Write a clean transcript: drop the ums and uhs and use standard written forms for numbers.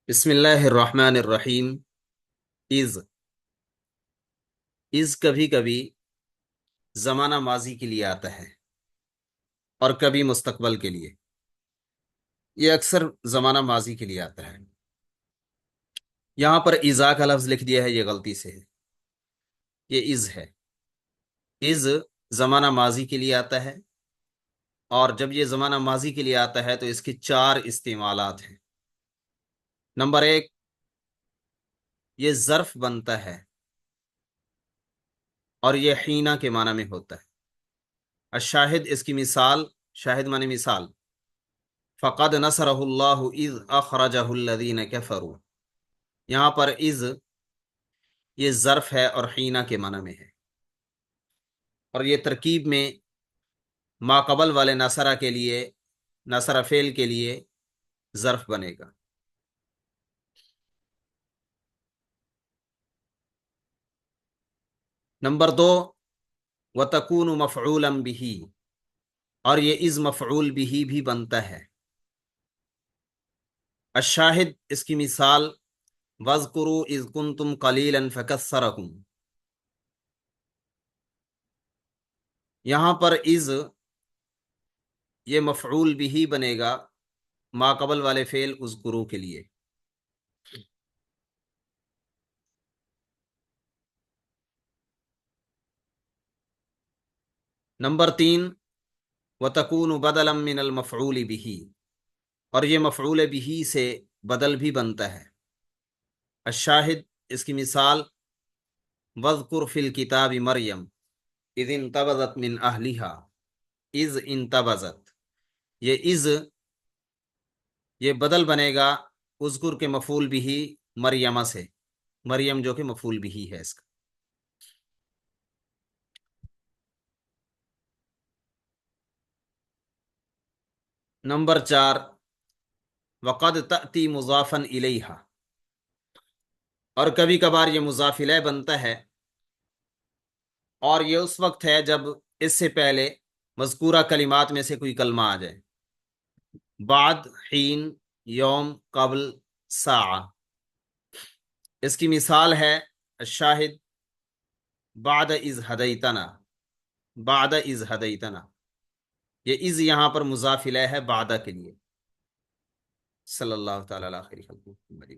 بسم اللہ الرحمن الرحیم۔ از کبھی کبھی زمانہ ماضی کے لیے آتا ہے اور کبھی مستقبل کے لیے۔ یہ اکثر زمانہ ماضی کے لیے آتا ہے۔ یہاں پر ازا کا لفظ لکھ دیا ہے، یہ غلطی سے ہے، یہ از ہے۔ از زمانہ ماضی کے لیے آتا ہے، اور جب یہ زمانہ ماضی کے لیے آتا ہے تو اس کے چار استعمالات ہیں۔ نمبر ایک، یہ ظرف بنتا ہے اور یہ حینہ کے معنی میں ہوتا ہے۔ الشاہد، اس کی مثال، شاہد معنی مثال، فقد نصرہ اللہ اذ اخرجہ الذین کفروا۔ یہاں پر از یہ ظرف ہے اور حینہ کے معنی میں ہے، اور یہ ترکیب میں ما قبل والے نصرہ کے لیے، نصرہ فعل کے لیے ظرف بنے گا۔ نمبر دو، وتکون مفعولا به، اور یہ از مفعول به بھی بنتا ہے۔ الشاہد، اس کی مثال، وَاذْكُرُوا إِذْ كُنْتُمْ قَلِيلًا فَكَثَّرَكُمْ۔ یہاں پر از یہ مفعول بھی بنے گا ما قبل والے فعل اذکرو کے لیے۔ نمبر تین، وَتَكُونُ بَدَلًا مِّنَ الْمَفْعُولِ بِهِ، اور یہ مفعول بھی سے بدل بھی بنتا ہے۔ الشاہد، اس کی مثال، وَاذْكُرْ فِي الْكِتَابِ مَرْيَمَ اذ انتبذت من اہلها، از انتبذت، یہ از یہ بدل بنے گا اذکر کے مفعول بھی مریمہ سے، مریم جو کہ مفعول بھی ہے اس کا۔ نمبر چار، وقد تأتی مضافا الیہا، اور کبھی کبھار یہ مضاف الیہ بنتا ہے، اور یہ اس وقت ہے جب اس سے پہلے مذکورہ کلمات میں سے کوئی کلمہ آ جائے، بعد، حین، یوم، قبل، ساعہ۔ اس کی مثال ہے الشاہد، بعد اذ ہدیتنا، بعد اذ ہدیتنا، یہ از یہاں پر مضاف الیہ ہے بعد کے لیے۔ صلی اللہ تعالی علیہ خیر خلقہ محمد۔